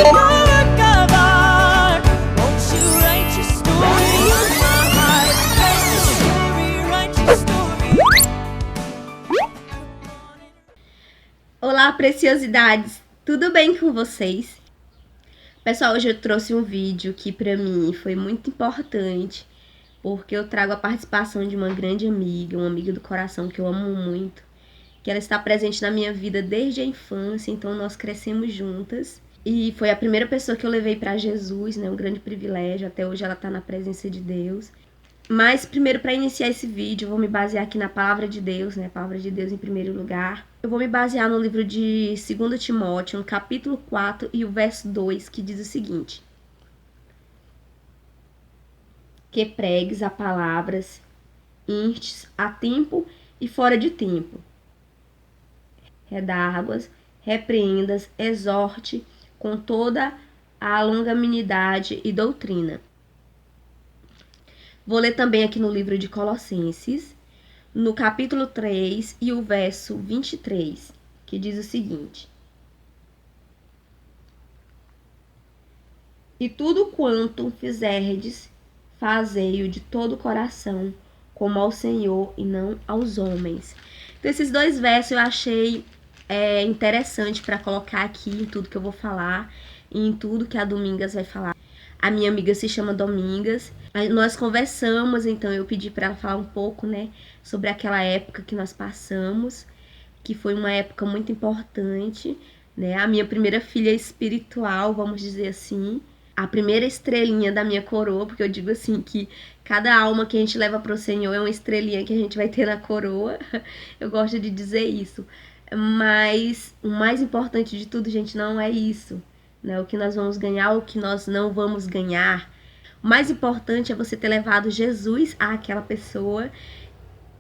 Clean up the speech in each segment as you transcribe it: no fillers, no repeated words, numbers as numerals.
work of art. Won't you write your story on my heart? Write your story, write your story. Olá, preciosidades! Tudo bem com vocês? Pessoal, hoje eu trouxe um vídeo que pra mim foi muito importante, porque eu trago a participação de uma grande amiga, uma amiga do coração que eu amo muito, que ela está presente na minha vida desde a infância, então nós crescemos juntas. E foi a primeira pessoa que eu levei para Jesus, né? Um grande privilégio, até hoje ela tá na presença de Deus. Mas primeiro, para iniciar esse vídeo, eu vou me basear aqui na palavra de Deus, né? A palavra de Deus em primeiro lugar. Eu vou me basear no livro de 2 Timóteo, no capítulo 4 e o verso 2, que diz o seguinte: que pregues a palavras, instes a tempo e fora de tempo. Redarguas, repreendas, exorte com toda a longanimidade e doutrina. Vou ler também aqui no livro de Colossenses, no capítulo 3 e o verso 23, que diz o seguinte: e tudo quanto fizerdes, fazei-o de todo o coração, como ao Senhor e não aos homens. Então, esses dois versos eu achei interessante para colocar aqui em tudo que eu vou falar e em tudo que a Domingas vai falar. A minha amiga se chama Domingas. Nós conversamos, então eu pedi para ela falar um pouco, né, sobre aquela época que nós passamos, que foi uma época muito importante, né? A minha primeira filha espiritual, vamos dizer assim, a primeira estrelinha da minha coroa, porque eu digo assim que cada alma que a gente leva pro Senhor é uma estrelinha que a gente vai ter na coroa. Eu gosto de dizer isso. Mas o mais importante de tudo, gente, não é isso, né? O que nós vamos ganhar, o que nós não vamos ganhar. O mais importante é você ter levado Jesus àquela pessoa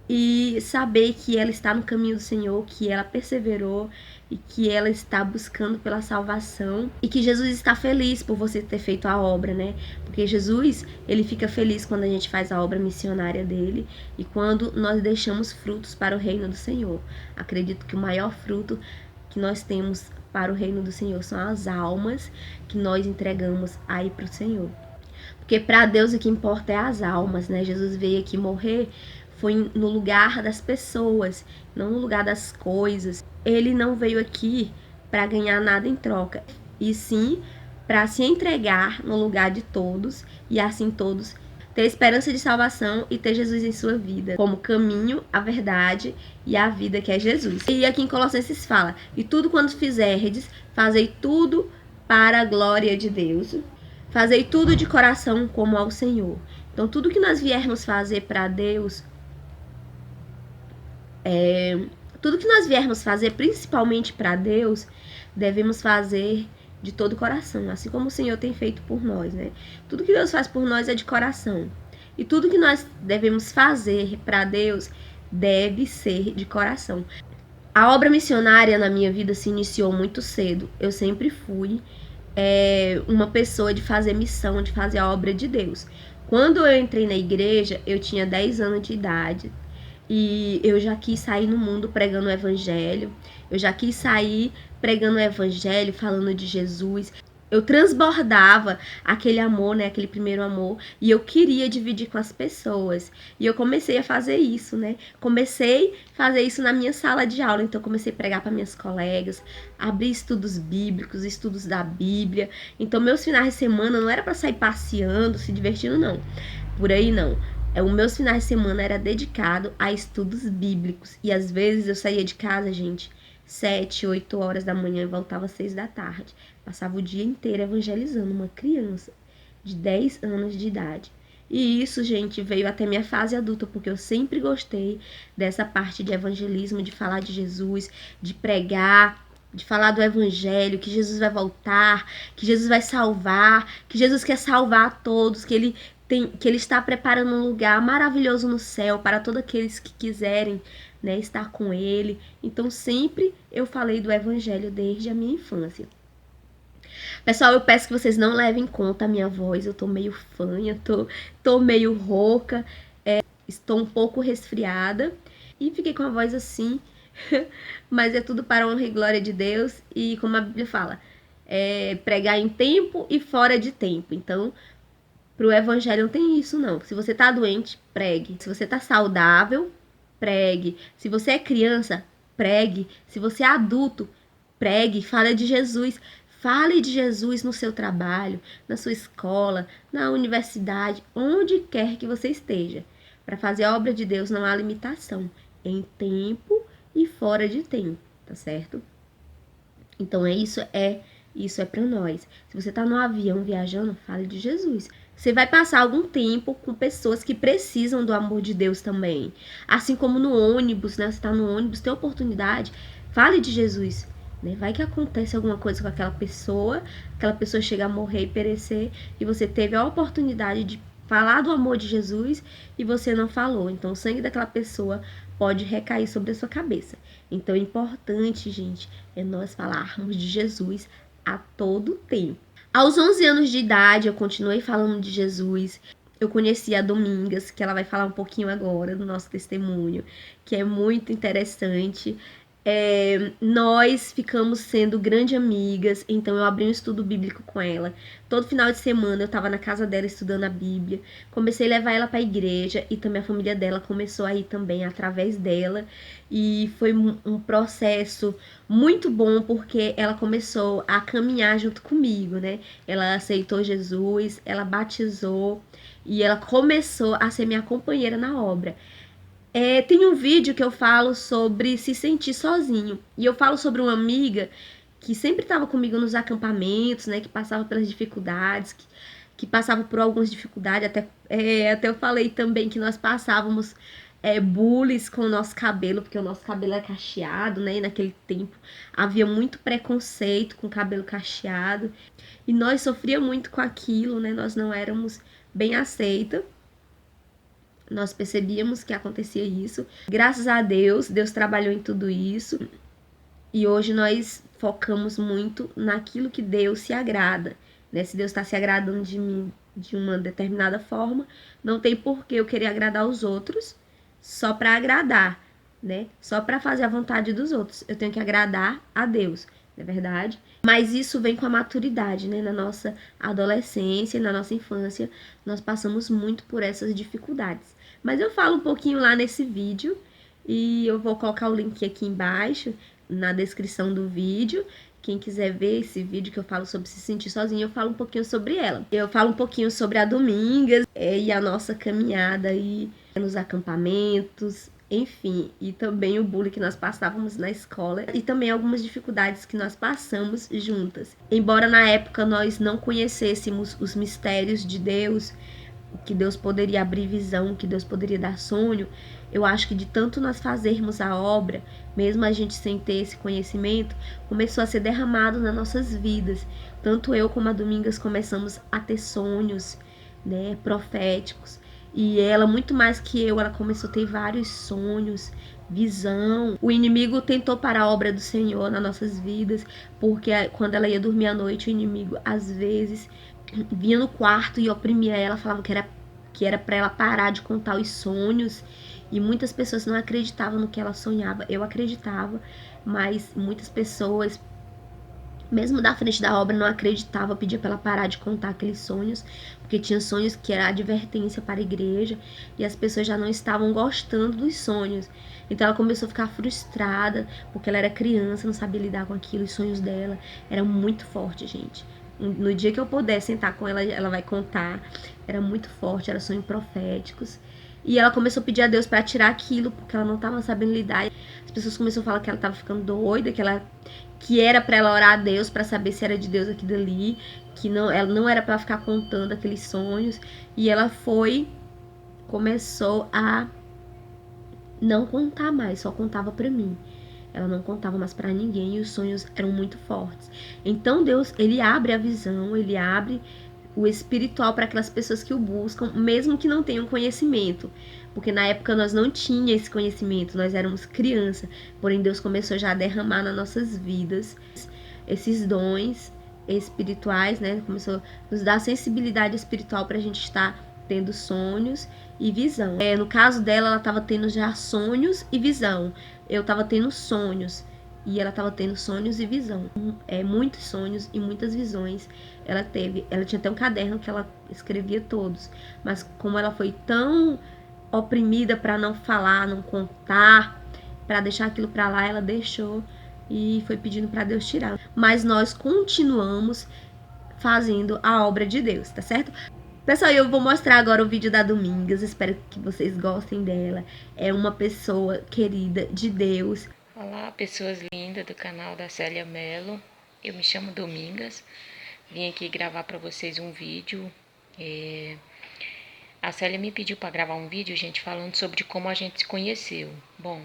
e saber que ela está no caminho do Senhor, que ela perseverou e que ela está buscando pela salvação e que Jesus está feliz por você ter feito a obra, né? Porque Jesus, ele fica feliz quando a gente faz a obra missionária dele e quando nós deixamos frutos para o reino do Senhor. Acredito que o maior fruto que nós temos para o reino do Senhor são as almas que nós entregamos aí para o Senhor. Porque para Deus o que importa é as almas, né? Jesus veio aqui morrer, foi no lugar das pessoas, não no lugar das coisas. Ele não veio aqui para ganhar nada em troca, e sim para se entregar no lugar de todos, e assim todos ter esperança de salvação e ter Jesus em sua vida, como caminho, a verdade e a vida, que é Jesus. E aqui em Colossenses fala: e tudo quanto fizerdes, fazei tudo para a glória de Deus. Fazei tudo de coração como ao Senhor. Então, tudo que nós viermos fazer para Deus, tudo que nós viermos fazer principalmente para Deus, devemos fazer de todo o coração, assim como o Senhor tem feito por nós, né? Tudo que Deus faz por nós é de coração. E tudo que nós devemos fazer para Deus deve ser de coração. A obra missionária na minha vida se iniciou muito cedo. Eu sempre fui uma pessoa de fazer missão, de fazer a obra de Deus. Quando eu entrei na igreja, eu tinha 10 anos de idade e eu já quis sair no mundo pregando o evangelho, eu já quis sair pregando o evangelho, falando de Jesus. Eu transbordava aquele amor, né, aquele primeiro amor, e eu queria dividir com as pessoas. E eu comecei a fazer isso, né? Comecei a fazer isso na minha sala de aula, então comecei a pregar para minhas colegas, abrir estudos bíblicos, estudos da Bíblia. Então meus finais de semana não era para sair passeando, se divertindo, não. Por aí não. Os meus finais de semana era dedicado a estudos bíblicos. E às vezes eu saía de casa, gente, 7, 8 horas da manhã e voltava às 6 da tarde. Passava o dia inteiro evangelizando uma criança de 10 anos de idade. E isso, gente, veio até minha fase adulta, porque eu sempre gostei dessa parte de evangelismo, de falar de Jesus, de pregar, de falar do evangelho, que Jesus vai voltar, que Jesus vai salvar, que Jesus quer salvar a todos, que ele está preparando um lugar maravilhoso no céu para todos aqueles que quiserem, né, estar com ele. Então sempre eu falei do evangelho desde a minha infância. Pessoal, eu peço que vocês não levem em conta a minha voz, eu tô meio fanha, tô meio rouca, estou um pouco resfriada e fiquei com a voz assim, mas é tudo para a honra e glória de Deus. E como a Bíblia fala, pregar em tempo e fora de tempo. Então, pro evangelho não tem isso, não. Se você tá doente, pregue. Se você tá saudável, pregue. Se você é criança, pregue. Se você é adulto, pregue. Fale de Jesus. Fale de Jesus no seu trabalho, na sua escola, na universidade, onde quer que você esteja. Para fazer a obra de Deus não há limitação, em tempo e fora de tempo, tá certo? Então isso é para nós. Se você tá no avião viajando, fale de Jesus. Você vai passar algum tempo com pessoas que precisam do amor de Deus também. Assim como no ônibus, né? Você tá no ônibus, tem oportunidade, fale de Jesus. Né? Vai que acontece alguma coisa com aquela pessoa chega a morrer e perecer, e você teve a oportunidade de falar do amor de Jesus e você não falou. Então o sangue daquela pessoa pode recair sobre a sua cabeça. Então é importante, gente, é nós falarmos de Jesus a todo tempo. Aos 11 anos de idade, eu continuei falando de Jesus. Eu conheci a Domingas, que ela vai falar um pouquinho agora do nosso testemunho, que é muito interessante. Nós ficamos sendo grandes amigas, então eu abri um estudo bíblico com ela. Todo final de semana eu estava na casa dela estudando a Bíblia. Comecei a levar ela para a igreja e também a família dela começou a ir também através dela. E foi um processo muito bom porque ela começou a caminhar junto comigo, né? Ela aceitou Jesus, ela batizou e ela começou a ser minha companheira na obra. Tem um vídeo que eu falo sobre se sentir sozinho. E eu falo sobre uma amiga que sempre estava comigo nos acampamentos, né? Que passava pelas dificuldades, que passava por algumas dificuldades. Até eu falei também que nós passávamos bullies com o nosso cabelo, porque o nosso cabelo é cacheado, né? E naquele tempo havia muito preconceito com o cabelo cacheado. E nós sofríamos muito com aquilo, né? Nós não éramos bem aceitas. Nós percebíamos que acontecia isso. Graças a Deus, Deus trabalhou em tudo isso. E hoje nós focamos muito naquilo que Deus se agrada. Né? Se Deus está se agradando de mim de uma determinada forma, não tem por que eu querer agradar os outros só para agradar, né? Só para fazer a vontade dos outros. Eu tenho que agradar a Deus, não é verdade? Mas isso vem com a maturidade, né? Na nossa adolescência, na nossa infância, nós passamos muito por essas dificuldades. Mas eu falo um pouquinho lá nesse vídeo e eu vou colocar o link aqui embaixo, na descrição do vídeo. Quem quiser ver esse vídeo que eu falo sobre se sentir sozinha, eu falo um pouquinho sobre ela. Eu falo um pouquinho sobre a Domingas e a nossa caminhada aí nos acampamentos, enfim, e também o bullying que nós passávamos na escola e também algumas dificuldades que nós passamos juntas. Embora na época nós não conhecêssemos os mistérios de Deus, que Deus poderia abrir visão, que Deus poderia dar sonho, eu acho que de tanto nós fazermos a obra, mesmo a gente sem ter esse conhecimento, começou a ser derramado nas nossas vidas. Tanto eu como a Domingas começamos a ter sonhos, né, proféticos. E ela, muito mais que eu, ela começou a ter vários sonhos, visão. O inimigo tentou parar a obra do Senhor nas nossas vidas, porque quando ela ia dormir à noite, o inimigo, às vezes, vinha no quarto e oprimia ela, falava que era para ela parar de contar os sonhos. E muitas pessoas não acreditavam no que ela sonhava. Eu acreditava, mas muitas pessoas, mesmo da frente da obra, não acreditavam, pedia para ela parar de contar aqueles sonhos, porque tinha sonhos que era advertência para a igreja e as pessoas já não estavam gostando dos sonhos. Então ela começou a ficar frustrada, porque ela era criança, não sabia lidar com aquilo, os sonhos dela eram muito fortes, gente. No dia que eu puder sentar com ela, ela vai contar. Era muito forte, eram sonhos proféticos. E ela começou a pedir a Deus para tirar aquilo, porque ela não estava sabendo lidar. As pessoas começaram a falar que ela estava ficando doida, que era para ela orar a Deus para saber se era de Deus aquilo ali, que ela não era para ficar contando aqueles sonhos. E ela começou a não contar mais, só contava para mim. Ela não contava mais para ninguém e os sonhos eram muito fortes. Então Deus, ele abre a visão, ele abre o espiritual para aquelas pessoas que o buscam, mesmo que não tenham conhecimento. Porque na época nós não tínhamos esse conhecimento, nós éramos criança. Porém Deus começou já a derramar nas nossas vidas esses dons espirituais, né? Começou a nos dar sensibilidade espiritual para a gente estar tendo sonhos e visão. No caso dela, ela estava tendo já sonhos e visão. Eu estava tendo sonhos e ela estava tendo sonhos e visão. Muitos sonhos e muitas visões ela teve. Ela tinha até um caderno que ela escrevia todos, mas como ela foi tão oprimida para não falar, não contar, para deixar aquilo para lá, ela deixou e foi pedindo para Deus tirar. Mas nós continuamos fazendo a obra de Deus, tá certo? Pessoal, eu vou mostrar agora o vídeo da Domingas, espero que vocês gostem dela. É uma pessoa querida de Deus. Olá, pessoas lindas do canal da Célia Mello. Eu me chamo Domingas. Vim aqui gravar para vocês um vídeo. A Célia me pediu para gravar um vídeo, gente, falando sobre como a gente se conheceu. Bom,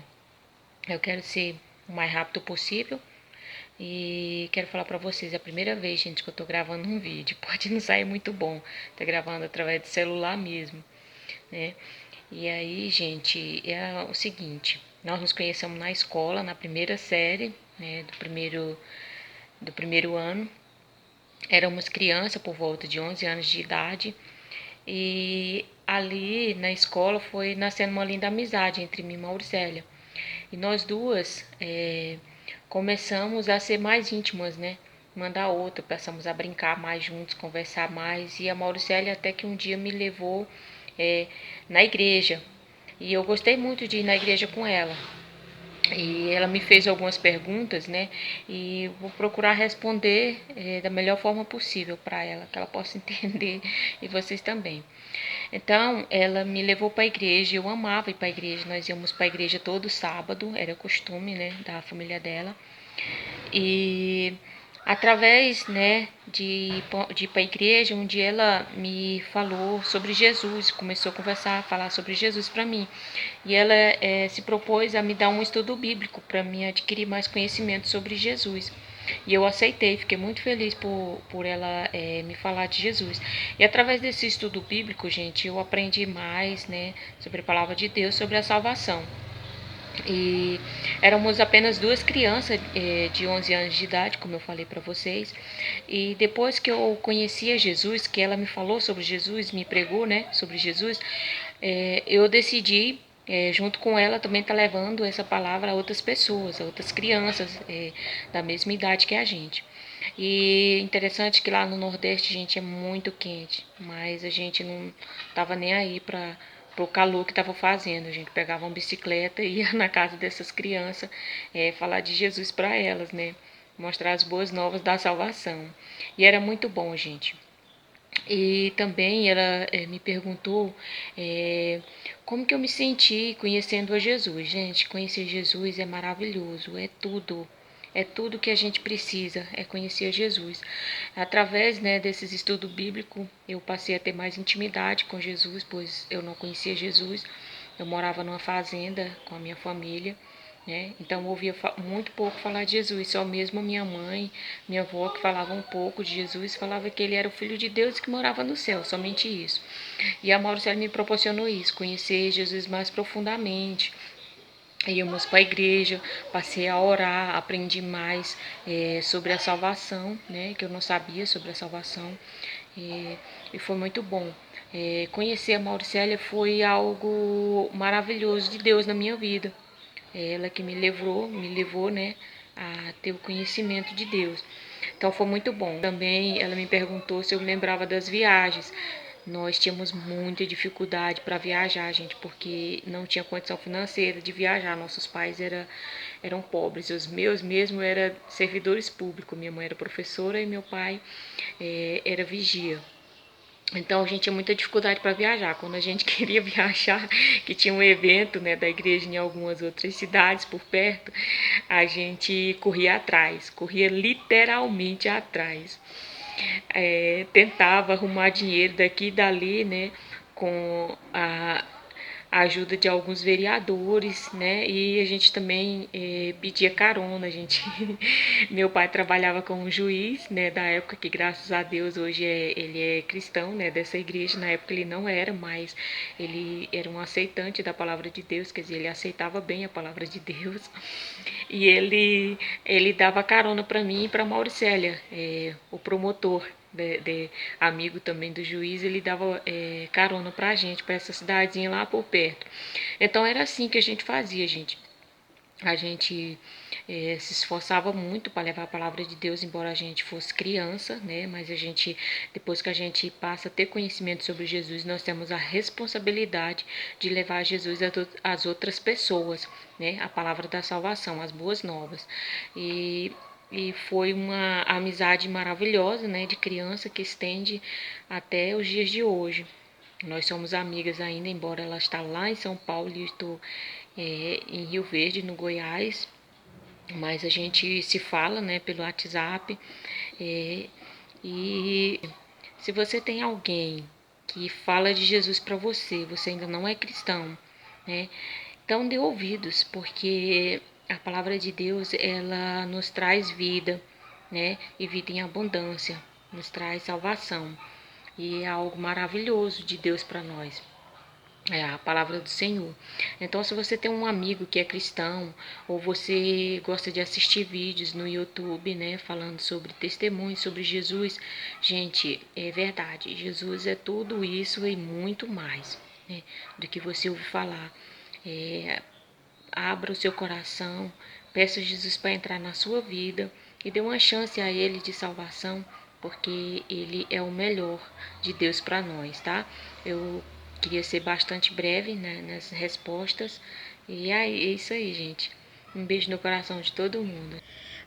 eu quero ser o mais rápido possível e quero falar para vocês, é a primeira vez, gente, que eu tô gravando um vídeo. Pode não sair muito bom, tô gravando através do celular mesmo, né? E aí, gente, é o seguinte, nós nos conhecemos na escola, na primeira série, né, do primeiro ano. Éramos crianças por volta de 11 anos de idade. E ali na escola foi nascendo uma linda amizade entre mim e Mauricélia. E nós duas começamos a ser mais íntimas, né? Uma da outra, passamos a brincar mais juntos, conversar mais. E a Mauricélia até que um dia me levou na igreja. E eu gostei muito de ir na igreja com ela. E ela me fez algumas perguntas, né? E vou procurar responder da melhor forma possível para ela, que ela possa entender e vocês também. Então, ela me levou para a igreja, eu amava ir para a igreja, nós íamos para a igreja todo sábado, era costume, né, da família dela. E através, né, de ir para a igreja, um dia ela me falou sobre Jesus, começou a conversar, a falar sobre Jesus para mim. E ela se propôs a me dar um estudo bíblico para mim adquirir mais conhecimento sobre Jesus. E eu aceitei, fiquei muito feliz por ela me falar de Jesus. E através desse estudo bíblico, gente, eu aprendi mais, né, sobre a palavra de Deus, sobre a salvação. E éramos apenas duas crianças de 11 anos de idade, como eu falei para vocês. E depois que eu conhecia Jesus, que ela me falou sobre Jesus, me pregou, né, sobre Jesus, eu decidi, junto com ela, também estar levando essa palavra a outras pessoas, a outras crianças da mesma idade que a gente. E interessante que lá no Nordeste, gente, é muito quente, mas a gente não tava nem aí para o calor que estava fazendo. A gente pegava uma bicicleta e ia na casa dessas crianças falar de Jesus para elas, né? Mostrar as boas novas da salvação. E era muito bom, gente. E também ela me perguntou como que eu me senti conhecendo a Jesus. Gente, conhecer Jesus é maravilhoso, é tudo. É tudo que a gente precisa, é conhecer Jesus. Através, né, desses estudos bíblicos, eu passei a ter mais intimidade com Jesus, pois eu não conhecia Jesus. Eu morava numa fazenda com a minha família, né? Então eu ouvia muito pouco falar de Jesus, só mesmo minha mãe, minha avó que falava um pouco de Jesus, falava que ele era o Filho de Deus que morava no céu, somente isso. E a Mauricélia me proporcionou isso, conhecer Jesus mais profundamente. Íamos para a igreja, passei a orar, aprendi mais sobre a salvação, né, que eu não sabia sobre a salvação, e foi muito bom. Conhecer a Mauricélia foi algo maravilhoso de Deus na minha vida. Ela que me levou, né, a ter o conhecimento de Deus. Então foi muito bom. Também ela me perguntou se eu me lembrava das viagens. Nós tínhamos muita dificuldade para viajar, gente, porque não tinha condição financeira de viajar. Nossos pais eram pobres. Os meus mesmo eram servidores públicos. Minha mãe era professora e meu pai era vigia. Então a gente tinha muita dificuldade para viajar. Quando a gente queria viajar, que tinha um evento, né, da igreja em algumas outras cidades por perto, a gente corria atrás, corria literalmente atrás. Tentava arrumar dinheiro daqui e dali, né, com a ajuda de alguns vereadores, né? E a gente também pedia carona. Meu pai trabalhava como juiz, né? Da época que, graças a Deus, hoje ele é cristão, né? Dessa igreja. Na época ele não era, mas ele era um aceitante da palavra de Deus, quer dizer, ele aceitava bem a palavra de Deus. E ele dava carona para mim e para Mauricélia, o promotor. Amigo também do juiz, ele dava carona pra gente, pra essa cidadezinha lá por perto. Então era assim que a gente fazia, gente. A gente se esforçava muito para levar a palavra de Deus, embora a gente fosse criança, né? Mas a gente, depois que a gente passa a ter conhecimento sobre Jesus, nós temos a responsabilidade de levar Jesus às outras pessoas, né? A palavra da salvação, as boas novas. E foi uma amizade maravilhosa, né? De criança que estende até os dias de hoje. Nós somos amigas ainda, embora ela está lá em São Paulo e eu estou em Rio Verde, no Goiás. Mas a gente se fala, né, pelo WhatsApp. E se você tem alguém que fala de Jesus para você, você ainda não é cristão, né? Então dê ouvidos, porque a palavra de Deus, ela nos traz vida, né? E vida em abundância, nos traz salvação. E é algo maravilhoso de Deus para nós. É a palavra do Senhor. Então, se você tem um amigo que é cristão, ou você gosta de assistir vídeos no YouTube, né, falando sobre testemunhos sobre Jesus, gente, é verdade. Jesus é tudo isso e muito mais, né, do que você ouve falar. Abra o seu coração, peça a Jesus para entrar na sua vida e dê uma chance a Ele de salvação, porque Ele é o melhor de Deus para nós, tá? Eu queria ser bastante breve, né, nas respostas. E é isso aí, gente. Um beijo no coração de todo mundo.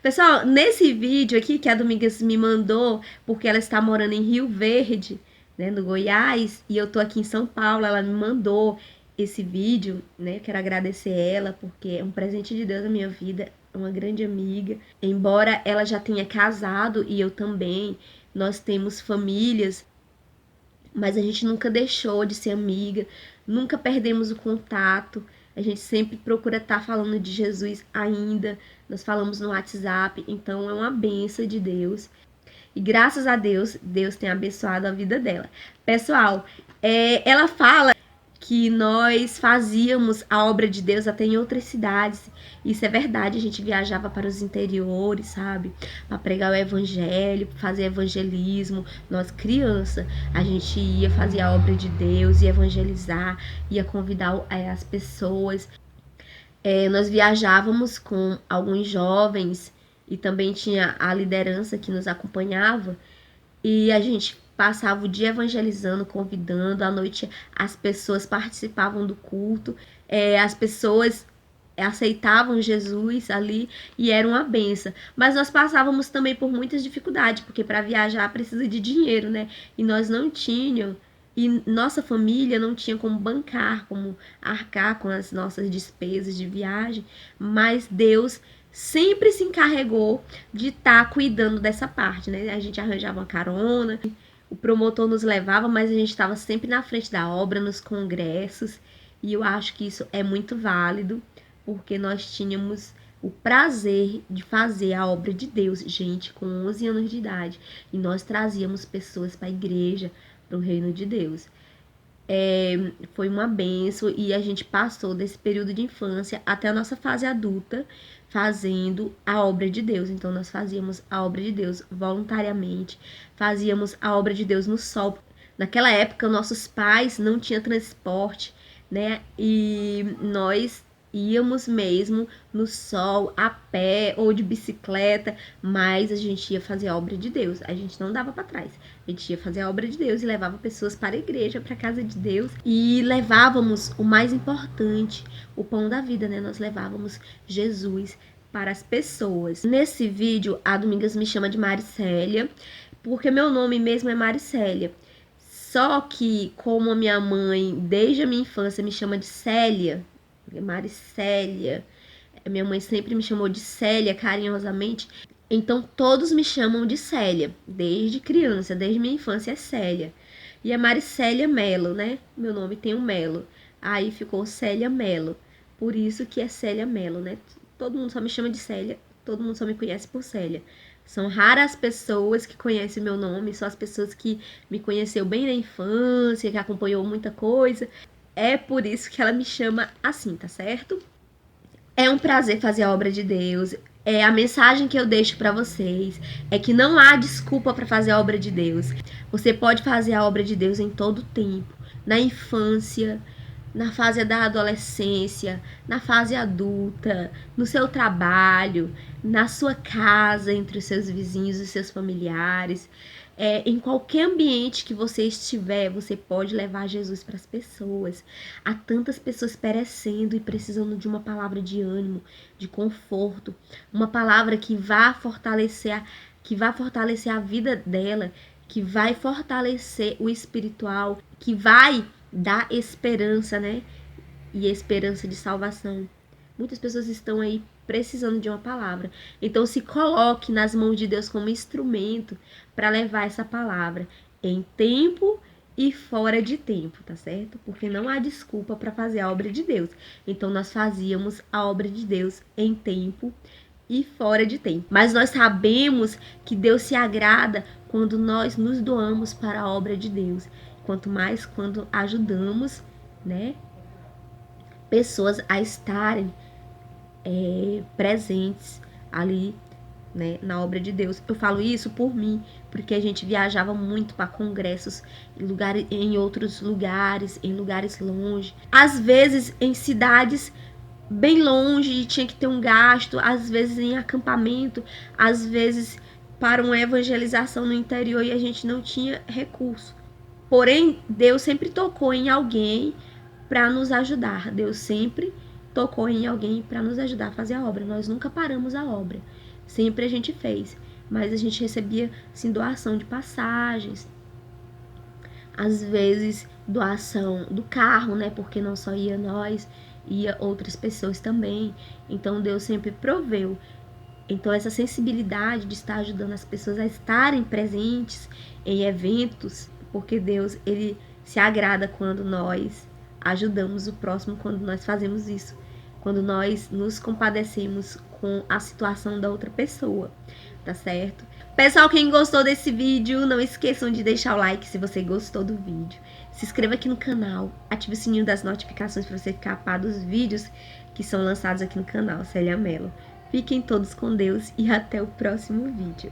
Pessoal, nesse vídeo aqui que a Domingas me mandou, porque ela está morando em Rio Verde, né, no Goiás, e eu tô aqui em São Paulo, ela me mandou esse vídeo, né? Quero agradecer ela, porque é um presente de Deus na minha vida, uma grande amiga. Embora ela já tenha casado e eu também, nós temos famílias, mas a gente nunca deixou de ser amiga, nunca perdemos o contato. A gente sempre procura estar falando de Jesus ainda. Nós falamos no WhatsApp, então é uma benção de Deus. E graças a Deus, Deus tem abençoado a vida dela. Pessoal, ela fala que nós fazíamos a obra de Deus até em outras cidades. Isso é verdade, a gente viajava para os interiores, sabe? Para pregar o evangelho, fazer evangelismo. Nós, criança, a gente ia fazer a obra de Deus, ia evangelizar, ia convidar as pessoas. Nós viajávamos com alguns jovens e também tinha a liderança que nos acompanhava. E a gente passava o dia evangelizando, convidando, à noite as pessoas participavam do culto, as pessoas aceitavam Jesus ali e era uma benção. Mas nós passávamos também por muitas dificuldades, porque para viajar precisa de dinheiro, né? E nós não tínhamos, e nossa família não tinha como bancar, como arcar com as nossas despesas de viagem, mas Deus sempre se encarregou de estar cuidando dessa parte, né? A gente arranjava uma carona, o promotor nos levava, mas a gente estava sempre na frente da obra, nos congressos, e eu acho que isso é muito válido, porque nós tínhamos o prazer de fazer a obra de Deus, gente, com 11 anos de idade, e nós trazíamos pessoas para a igreja, para o reino de Deus. Foi uma benção e a gente passou desse período de infância até a nossa fase adulta fazendo a obra de Deus. Então nós fazíamos a obra de Deus voluntariamente, fazíamos a obra de Deus no sol. Naquela época nossos pais não tinham transporte, né? E nós íamos mesmo no sol, a pé ou de bicicleta, mas a gente ia fazer a obra de Deus, a gente não dava para trás. A gente ia fazer a obra de Deus e levava pessoas para a igreja, para a casa de Deus, e levávamos o mais importante, o pão da vida, né? Nós levávamos Jesus para as pessoas. Nesse vídeo, a Domingas me chama de Maricélia, porque meu nome mesmo é Maricélia. Só que, como a minha mãe, desde a minha infância, me chama de Célia, Maricélia, minha mãe sempre me chamou de Célia carinhosamente, então todos me chamam de Célia, desde criança, desde minha infância é Célia. E é Maricélia Melo, né? Meu nome tem um Melo, aí ficou Célia Melo, por isso que é Célia Melo, né? Todo mundo só me chama de Célia, todo mundo só me conhece por Célia. São raras as pessoas que conhecem meu nome, só as pessoas que me conheceu bem na infância, que acompanhou muita coisa. É por isso que ela me chama assim, tá certo? É um prazer fazer a obra de Deus. A mensagem que eu deixo para vocês é que não há desculpa para fazer a obra de Deus. Você pode fazer a obra de Deus em todo tempo, na infância, na fase da adolescência, na fase adulta, no seu trabalho, na sua casa, entre os seus vizinhos e seus familiares. Em qualquer ambiente que você estiver, você pode levar Jesus para as pessoas. Há tantas pessoas perecendo e precisando de uma palavra de ânimo, de conforto, uma palavra que vá fortalecer a vida dela, que vai fortalecer o espiritual, que vai dar esperança, né? E esperança de salvação. Muitas pessoas estão aí precisando de uma palavra. Então se coloque nas mãos de Deus como instrumento para levar essa palavra em tempo e fora de tempo, tá certo? Porque não há desculpa para fazer a obra de Deus. Então nós fazíamos a obra de Deus em tempo e fora de tempo. Mas nós sabemos que Deus se agrada quando nós nos doamos para a obra de Deus. Quanto mais quando ajudamos, né, pessoas a estarem presentes ali, né, na obra de Deus. Eu falo isso por mim, porque a gente viajava muito para congressos em outros lugares, em lugares longe. Às vezes em cidades bem longe e tinha que ter um gasto, às vezes em acampamento, às vezes para uma evangelização no interior e a gente não tinha recurso. Porém, Deus sempre tocou em alguém para nos ajudar. Deus sempre tocou em alguém para nos ajudar a fazer a obra. Nós nunca paramos a obra. Sempre a gente fez. Mas a gente recebia, assim, doação de passagens. Às vezes, doação do carro, né? Porque não só ia nós, ia outras pessoas também. Então, Deus sempre proveu. Então, essa sensibilidade de estar ajudando as pessoas a estarem presentes em eventos, porque Deus, ele se agrada quando nós ajudamos o próximo, quando nós fazemos isso, quando nós nos compadecemos com a situação da outra pessoa, tá certo? Pessoal, quem gostou desse vídeo, não esqueçam de deixar o like se você gostou do vídeo. Se inscreva aqui no canal, ative o sininho das notificações para você ficar a par dos vídeos que são lançados aqui no canal Célia Mello. Fiquem todos com Deus e até o próximo vídeo.